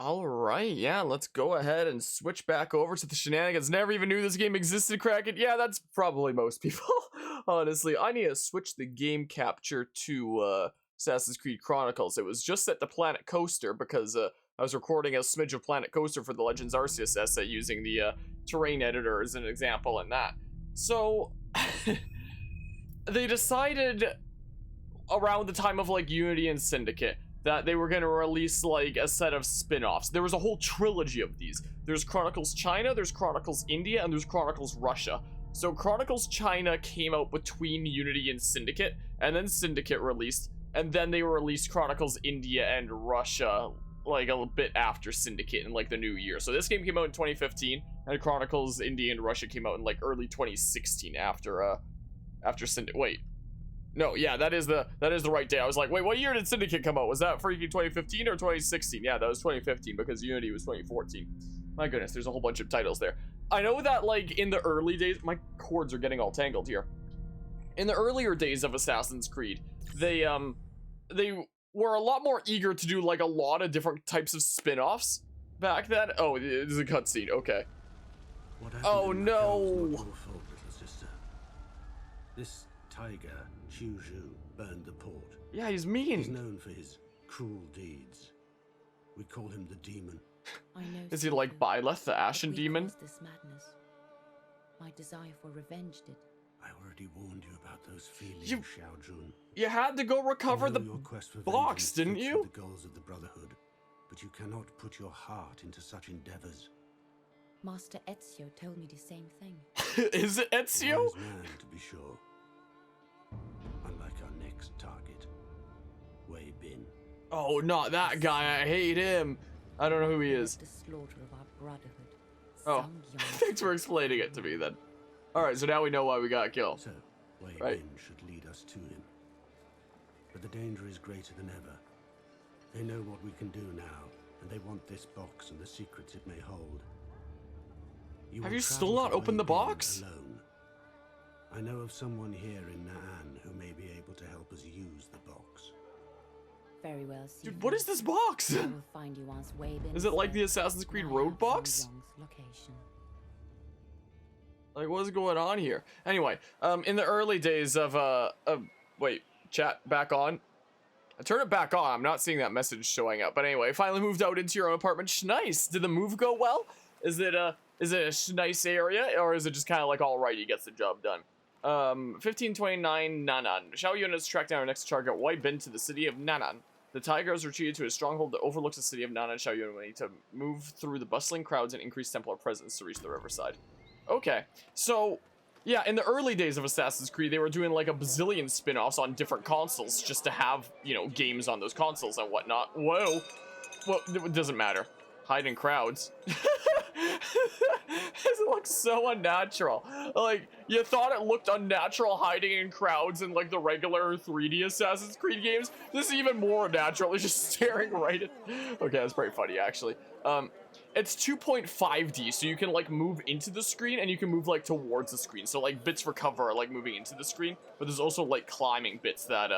All right, yeah, let's go ahead and switch back over to the shenanigans. Never even knew this game existed, Kraken. Yeah, that's probably most people. Honestly, I need to switch the game capture to Assassin's Creed Chronicles. It was just set to Planet Coaster because I was recording a smidge of Planet Coaster for the Legends Arceus essay using the terrain editor as an example in that. So they decided around the time of like Unity and Syndicate that they were going to release like a set of spin-offs. There was a whole trilogy of these. There's Chronicles China, there's Chronicles India, and there's Chronicles Russia. So Chronicles China came out between Unity and Syndicate, and then Syndicate released, and then they released Chronicles India and Russia like a bit after Syndicate in like the new year. So this game came out in 2015, and Chronicles India and Russia came out in like early 2016 after Syndicate. Wait. No, yeah, that is the right day. I was like, wait, what year did Syndicate come out? Was that freaking 2015 or 2016? Yeah, that was 2015 because Unity was 2014. My goodness, there's a whole bunch of titles there. I know that like in the early days, my cords are getting all tangled here. In the earlier days of Assassin's Creed, they were a lot more eager to do like a lot of different types of spin-offs back then. Oh, there's a cutscene. Okay. Oh no. This tiger Zhu burned the port. Yeah, he's mean. He's known for his cruel deeds. We call him the demon. I know. Is he like Byleth, the Ashen Demon? This madness. My desire for revenge did. I already warned you about those feelings, You- Xiaojun. You had to go recover I know the your quest for box, vengeance didn't fits you? with the goals of the Brotherhood, but you cannot put your heart into such endeavors. Master Ezio told me the same thing. Is it Ezio? Wise man, to be sure. Unlike our next target, Wei Bin. Oh, not that guy. I hate him. I don't know who he is. The slaughter of our brotherhood. Oh, Some young thanks for explaining it to me then. All right, so now we know why we got killed. So, Wei Right. Bin should lead us to him. But the danger is greater than ever. They know what we can do now, and they want this box and the secrets it may hold. Have will you still travel not to opened the Wei Bin box? Alone. I know of someone here in Na'an who may be able to help us use the box. Very well, Dude, what is this box? I will find you once Wabin Is it like the Assassin's Creed Road box? Location. Like, what's going on here? Anyway, in the early days of, wait, chat back on. I turn it back on. I'm not seeing that message showing up. But anyway, finally moved out into your own apartment. Nice. Did the move go well? Is it a nice area, or is it just kind of like alrighty gets the job done? 1529 Nanan. Xiao Yun has tracked down our next target. Wei Bin to the city of Nanan. The tiger has retreated to his stronghold that overlooks the city of Nanan. Xiao Yun will need to move through the bustling crowds and increase Templar presence to reach the riverside. Okay, so yeah, in the early days of Assassin's Creed, they were doing like a bazillion spin-offs on different consoles just to have, you know, games on those consoles and whatnot. Whoa. Well, it doesn't matter. Hide in crowds. This looks so unnatural. Like, you thought it looked unnatural hiding in crowds in like the regular 3D Assassin's Creed games. This is even more unnatural. It's just staring right at... Okay, that's pretty funny, actually. It's 2.5D, so you can like move into the screen and you can move like towards the screen. So like bits for cover are like moving into the screen, but there's also like climbing bits that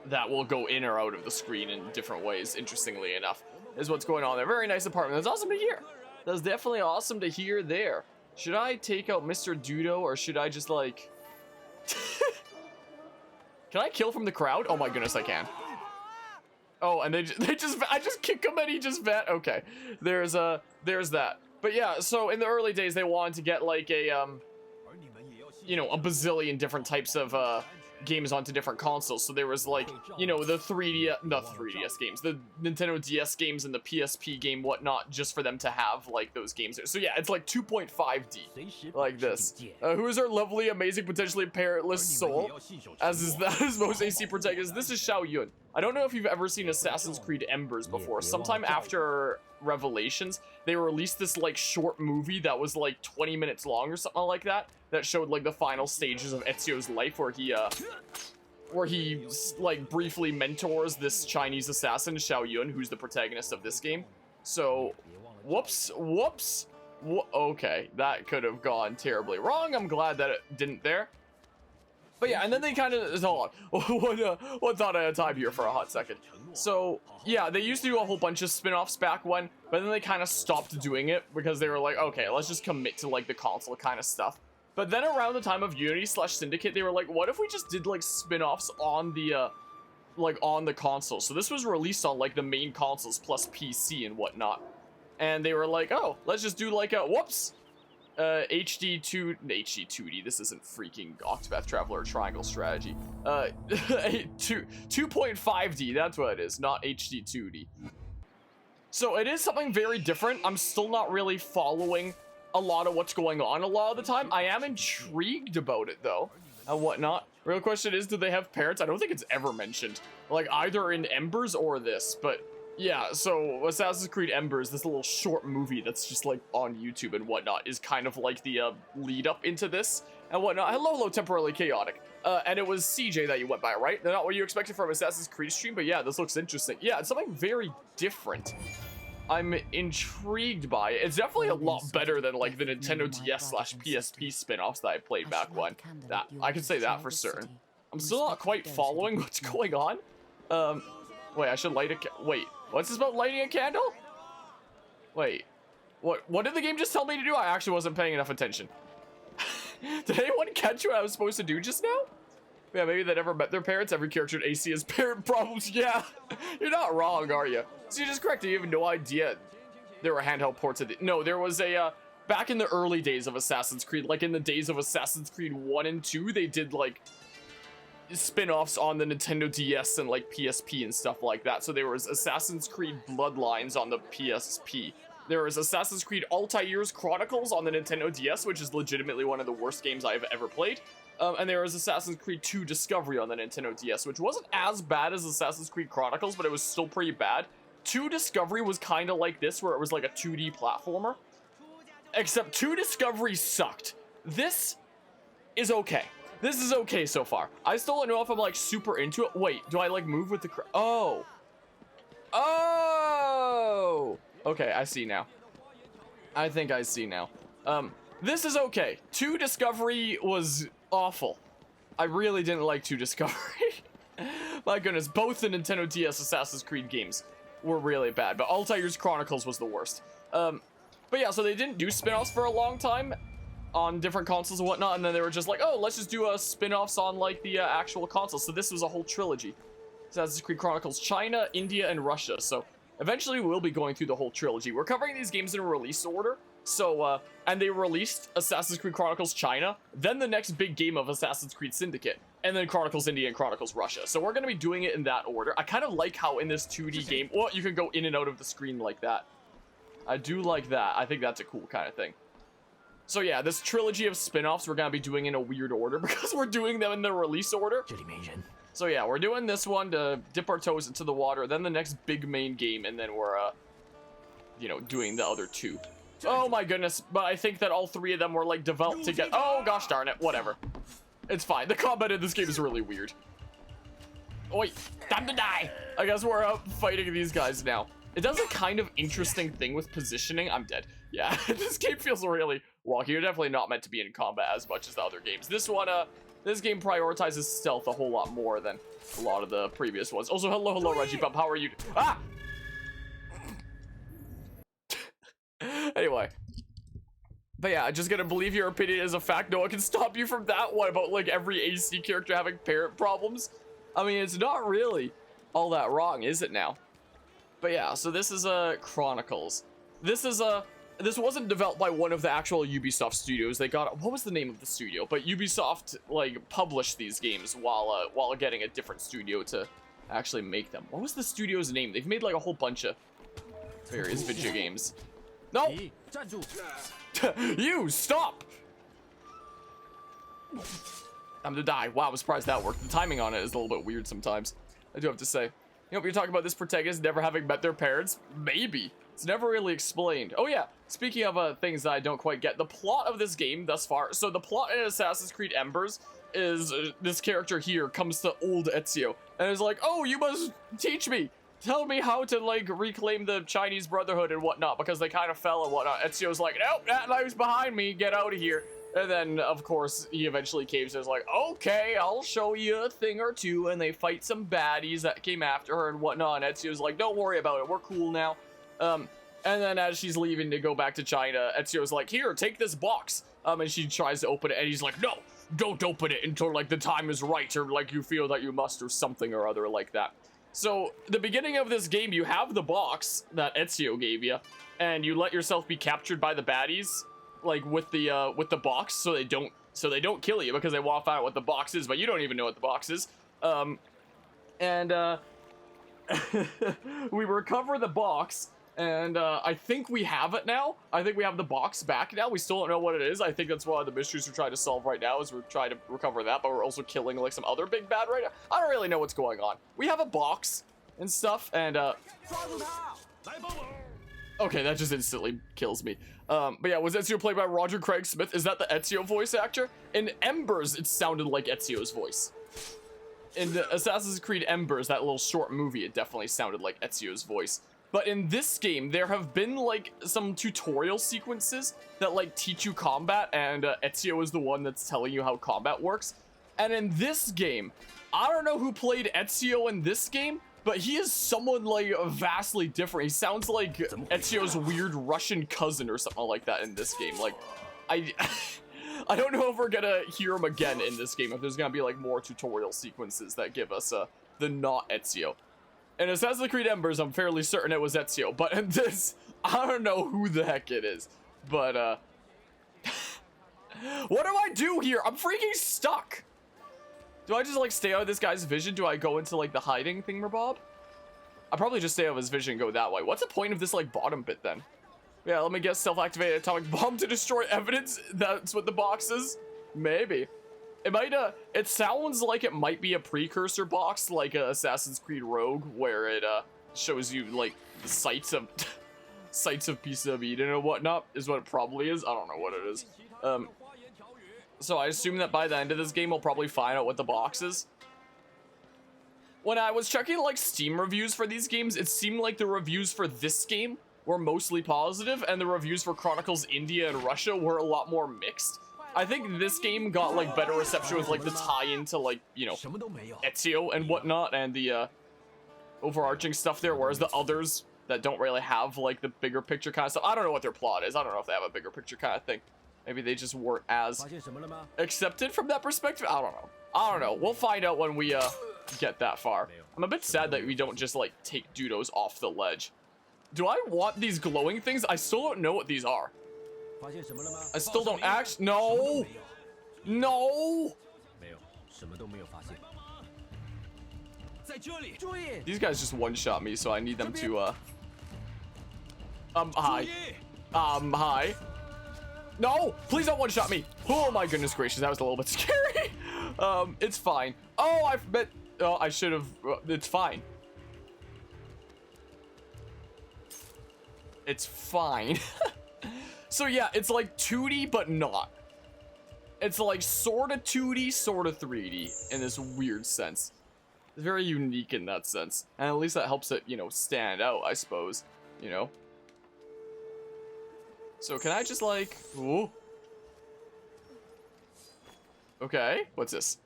that will go in or out of the screen in different ways, interestingly enough, is what's going on there. Very nice apartment. That's awesome to hear. That's definitely awesome to hear there. Should I take out Mr. Dudo, or should I just like... Can I kill from the crowd? Oh my goodness, I can. Oh, and I just kick him and he just vet. Okay, there's that. But yeah, so in the early days, they wanted to get like a, you know, a bazillion different types of, games onto different consoles. So there was like, you know, the 3DS games, the Nintendo DS games and the PSP game, whatnot, just for them to have like those games there. So yeah, it's like 2.5D, like this. Who is our lovely, amazing, potentially parentless soul? As is that his most AC protagonist. This is Xiao Yun. I don't know if you've ever seen Assassin's Creed Embers before. Sometime after Revelations, they released this like short movie that was like 20 minutes long or something like that, that showed like the final stages of Ezio's life, where he like briefly mentors this Chinese assassin, Xiao Yun, who's the protagonist of this game. So, whoops. Okay, that could have gone terribly wrong. I'm glad that it didn't there. But yeah, and then they kind of, hold on, one thought at a time here for a hot second. So yeah, they used to do a whole bunch of spin-offs back when, but then they kind of stopped doing it because they were like, okay, let's just commit to like the console kind of stuff. But then around the time of Unity/Syndicate, they were like, what if we just did like spin-offs on the on the console? So this was released on like the main consoles plus PC and whatnot. And they were like, oh, let's just do like a HD2D. This isn't freaking Octopath Traveler or Triangle Strategy. 2.5D, that's what it is, not HD2D. So it is something very different. I'm still not really following a lot of what's going on a lot of the time. I am intrigued about it though, and whatnot. Real question is, do they have parents? I don't think it's ever mentioned, like either in Embers or this, but yeah, so Assassin's Creed Embers, this little short movie that's just like on YouTube and whatnot, is kind of like the lead up into this and whatnot. Hello, temporarily chaotic. And it was CJ that you went by, right? Not what you expected from Assassin's Creed stream, but yeah, this looks interesting. Yeah, it's something very different. I'm intrigued by it. It's definitely a lot better than like the Nintendo DS/PSP spin-offs that I played back when. That I can say that for certain. I'm still not quite following what's going on. Wait, I should light a wait, what's this about lighting a candle? Wait, what did the game just tell me to do? I actually wasn't paying enough attention. Did anyone catch what I was supposed to do just now? Yeah, maybe they never met their parents. Every character in AC has parent problems. Yeah, you're not wrong, are you? So you're just correct. You have no idea there were handheld ports of it. No, there was a, back in the early days of Assassin's Creed, like in the days of Assassin's Creed 1 and 2, they did like spin-offs on the Nintendo DS and like PSP and stuff like that. So there was Assassin's Creed Bloodlines on the PSP. There was Assassin's Creed Altair's Chronicles on the Nintendo DS, which is legitimately one of the worst games I've ever played. And there was Assassin's Creed 2 Discovery on the Nintendo DS, which wasn't as bad as Assassin's Creed Chronicles, but it was still pretty bad. 2 Discovery was kind of like this, where it was like a 2D platformer. Except 2 Discovery sucked. This is okay. This is okay so far. I still don't know if I'm like super into it. Wait, do I like move with the oh. Oh! Okay, I see now. I think I see now. This is okay. 2 Discovery was awful. I really didn't like 2 Discovery. My goodness, both the Nintendo DS Assassin's Creed games were really bad, but Altair's Chronicles was the worst. But yeah, so they didn't do spin-offs for a long time on different consoles and whatnot, and then they were just like, oh, let's just do spin-offs on like the actual consoles. So this was a whole trilogy. Assassin's Creed Chronicles China, India, and Russia. So eventually we'll be going through the whole trilogy. We're covering these games in a release order. So, and they released Assassin's Creed Chronicles China, then the next big game of Assassin's Creed Syndicate, and then Chronicles India and Chronicles Russia. So we're going to be doing it in that order. I kind of like how in this 2D game, well, you can go in and out of the screen like that. I do like that. I think that's a cool kind of thing. So yeah, this trilogy of spin-offs we're going to be doing in a weird order because we're doing them in the release order. So yeah, we're doing this one to dip our toes into the water, then the next big main game, and then we're, you know, doing the other 2. Oh my goodness, but I think that all 3 of them were like developed together. Oh gosh darn it, whatever. It's fine. The combat in this game is really weird. Oh wait, time to die. I guess we're out fighting these guys now. It does a kind of interesting thing with positioning. I'm dead. Yeah, this game feels really wonky. You're definitely not meant to be in combat as much as the other games. This one, this game prioritizes stealth a whole lot more than a lot of the previous ones. Also, hello, Reggie Bump. How are you? Ah! Anyway, but yeah, just gonna believe your opinion is a fact. No one can stop you from that one about like every AC character having parent problems. I mean, it's not really all that wrong, is it now? But yeah, so this is Chronicles. This wasn't developed by one of the actual Ubisoft studios. They got, what was the name of the studio? But Ubisoft like published these games while getting a different studio to actually make them. What was the studio's name? They've made like a whole bunch of various video games. No! You, stop! I'm to die. Wow, I'm surprised that worked. The timing on it is a little bit weird sometimes, I do have to say. You know, you're talking about this protagonist never having met their parents? Maybe. It's never really explained. Oh yeah, speaking of things that I don't quite get, the plot of this game thus far. So the plot in Assassin's Creed Embers is this character here comes to old Ezio and is like, oh, you must teach me. Tell me how to, like, reclaim the Chinese Brotherhood and whatnot, because they kind of fell and whatnot. Ezio's like, nope, that life's behind me, get out of here. And then, of course, he eventually caves and is like, okay, I'll show you a thing or two. And they fight some baddies that came after her and whatnot. And Ezio's like, don't worry about it. We're cool now. And then as she's leaving to go back to China, Ezio's like, here, take this box. And she tries to open it. And he's like, no, don't open it until, like, the time is right. Or, like, you feel that you must or something or other like that. So, the beginning of this game, you have the box that Ezio gave you. And you let yourself be captured by the baddies. Like with the box, so they don't kill you because they want to find out what the box is, but you don't even know what the box is. We recover the box, and I think we have it now. I think we have the box back now. We still don't know what it is. I think that's one of the mysteries we're trying to solve right now, is we're trying to recover that, but we're also killing like some other big bad right now. I don't really know what's going on. We have a box and stuff, and okay, that just instantly kills me. But yeah, was Ezio played by Roger Craig Smith? Is that the Ezio voice actor? In Embers, it sounded like Ezio's voice. In Assassin's Creed Embers, that little short movie, it definitely sounded like Ezio's voice. But in this game, there have been like some tutorial sequences that like teach you combat, and Ezio is the one that's telling you how combat works. And in this game, I don't know who played Ezio in this game, but he is someone, like, vastly different. He sounds like Ezio's weird Russian cousin or something like that in this game. Like, I don't know if we're gonna hear him again in this game, if there's gonna be, like, more tutorial sequences that give us, the not Ezio. In Assassin's Creed Embers, I'm fairly certain it was Ezio, but in this, I don't know who the heck it is. But, what do I do here? I'm freaking stuck! Do I just, like, stay out of this guy's vision? Do I go into, like, the hiding thingamabob? I'll probably just stay out of his vision and go that way. What's the point of this, like, bottom bit, then? Yeah, let me guess, self-activated atomic bomb to destroy evidence? That's what the box is? Maybe. It might, it sounds like it might be a precursor box, like Assassin's Creed Rogue, where it, shows you, like, the sites of, sites of Piece of Eden and whatnot, is what it probably is. I don't know what it is. So I assume that by the end of this game, we'll probably find out what the box is. When I was checking, like, Steam reviews for these games, it seemed like the reviews for this game were mostly positive, and the reviews for Chronicles India and Russia were a lot more mixed. I think this game got, like, better reception with, like, the tie-in to, like, you know, Ezio and whatnot, and the, overarching stuff there, whereas the others that don't really have, like, the bigger picture kind of stuff, I don't know what their plot is. I don't know if they have a bigger picture kind of thing. Maybe they just weren't as accepted from that perspective. I don't know. I don't know. We'll find out when we get that far. I'm a bit sad that we don't just like take Dudos off the ledge. Do I want these glowing things? I still don't know what these are. I still don't actually. No. No. These guys just one-shot me, so I need them to hi. Hi. No, please don't one-shot me. Oh my goodness gracious, that was a little bit scary. It's fine. Oh, I bet. Oh, I should have. It's fine. It's fine. So yeah, it's like 2D, but not. It's like sort of 2D, sort of 3D in this weird sense. It's very unique in that sense, and at least that helps it, you know, stand out, I suppose. You know. So can I just like, ooh. Okay, what's this?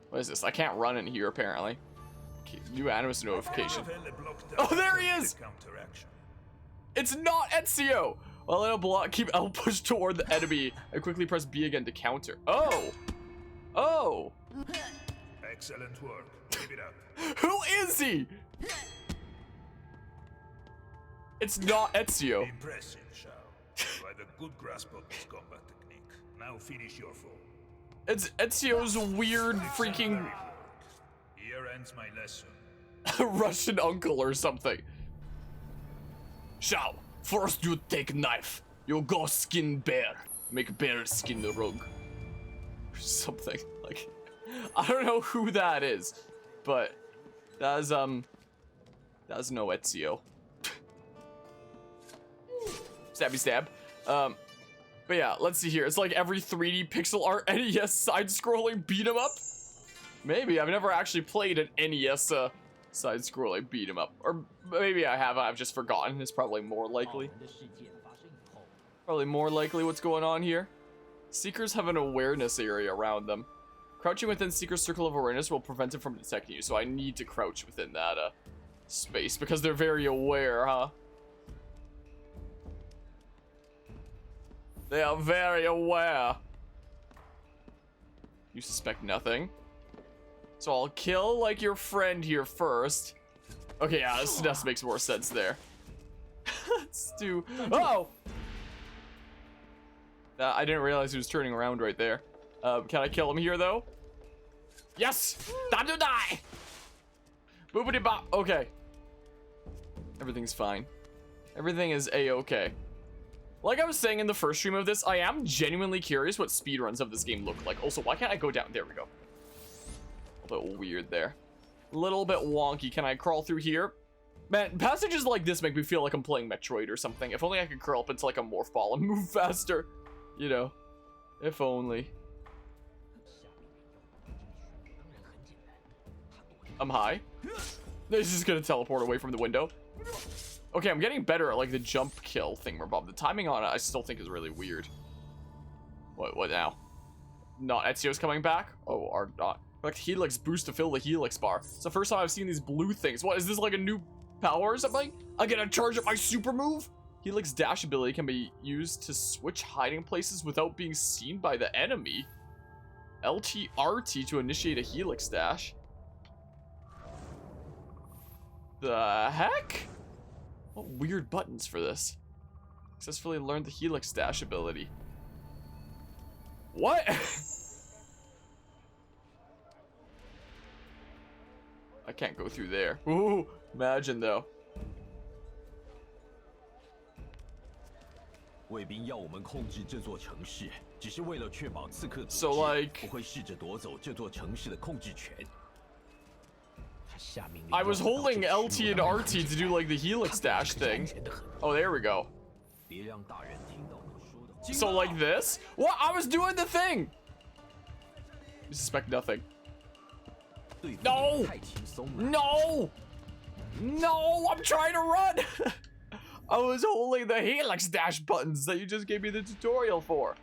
What is this? I can't run in here apparently. Okay, new animus notification. Oh, there he is! It's not Ezio! Well, I'll block, keep L push toward the enemy and quickly press B again to counter. Oh! Oh! Excellent work. Keep it up. Who is he? It's not Ezio. Impressive, Shao. You had a good grasp of this combat technique. Now finish your foe. It's Ezio's weird freaking Here ends my lesson. Russian uncle or something. Shao, first you take knife. You go skin bear. Make bear skin the rug. Or something. Like, I don't know who that is. But that's no Ezio. Stabby stab. But yeah, let's see here. It's like every 3D pixel art NES side-scrolling beat 'em up. Maybe I've never actually played an NES side-scrolling beat 'em up, or maybe I have. I've just forgotten. It's probably more likely. Probably more likely what's going on here. Seekers have an awareness area around them. Crouching within Seeker's circle of awareness will prevent it from detecting you, so I need to crouch within that space because they're very aware, huh? They are very aware. You suspect nothing. So I'll kill, like, your friend here first. Okay, yeah, this makes more sense there. Let's do... Oh! I didn't realize he was turning around right there. Can I kill him here, though? Yes! Time to die! Boopity bop. Okay. Everything's fine. Everything is a-okay. Like I was saying in the first stream of this, I am genuinely curious what speedruns of this game look like. Also, why can't I go down? There we go. A little weird there. A little bit wonky. Can I crawl through here? Man, passages like this make me feel like I'm playing Metroid or something. If only I could curl up into like a morph ball and move faster. You know. If only. I'm high. This is gonna teleport away from the window. Okay, I'm getting better at like the jump kill thingamabob. The timing on it I still think is really weird. What now? Not Ezio's coming back? Oh, or not. Like Helix boost to fill the Helix bar. It's the first time I've seen these blue things. What, is this like a new power or something? I get to charge up my super move? Helix dash ability can be used to switch hiding places without being seen by the enemy. LT RT to initiate a Helix dash. The heck? What weird buttons for this? Successfully learned the Helix dash ability. What? I can't go through there. Ooh, imagine though. So like, I was holding LT and RT to do like the Helix dash thing. Oh, there we go. So like this? What? I was doing the thing. You suspect nothing. No! No! No! I'm trying to run! I was holding the Helix dash buttons that you just gave me the tutorial for.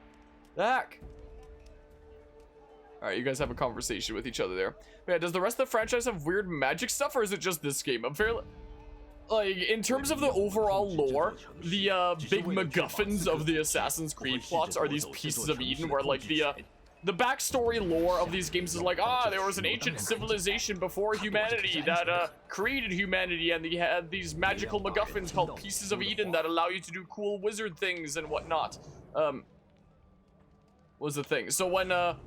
Heck. Alright, you guys have a conversation with each other there. But yeah, does the rest of the franchise have weird magic stuff, or is it just this game? I'm fairly... Like, in terms of the overall lore, the big MacGuffins of the Assassin's Creed plots are these pieces of Eden, where like the backstory lore of these games is like, there was an ancient civilization before humanity that created humanity, and they had these magical MacGuffins called pieces of Eden that allow you to do cool wizard things and whatnot. Was the thing. So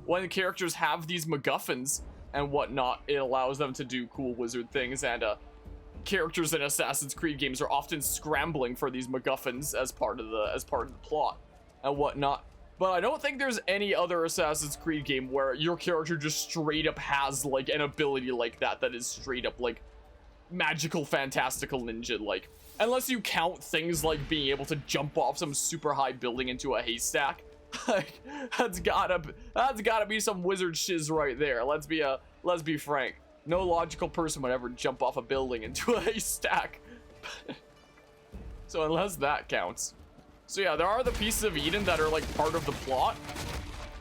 when characters have these MacGuffins and whatnot, it allows them to do cool wizard things, and characters in Assassin's Creed games are often scrambling for these MacGuffins as part of the plot and whatnot. But I don't think there's any other Assassin's Creed game where your character just straight up has like an ability like that is straight up like magical, fantastical ninja like. Unless you count things like being able to jump off some super high building into a haystack. Like, that's gotta be some wizard shiz right there. Let's be frank. No logical person would ever jump off a building into a haystack. So unless that counts. So yeah, there are the pieces of Eden that are like part of the plot,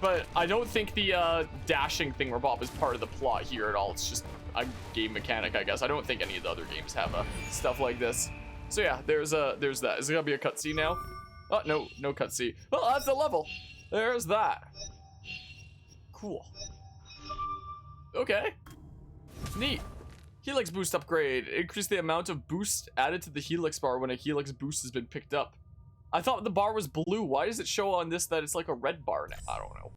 but I don't think the dashing thingamabob is part of the plot here at all. It's just a game mechanic, I guess. I don't think any of the other games have stuff like this. So yeah, there's that. Is it gonna be a cutscene now? Oh, no cutscene. Well, that's the level. There's that. Cool. Okay. Neat. Helix boost upgrade. Increase the amount of boost added to the Helix bar when a Helix boost has been picked up. I thought the bar was blue. Why does it show on this that it's like a red bar now? I don't know.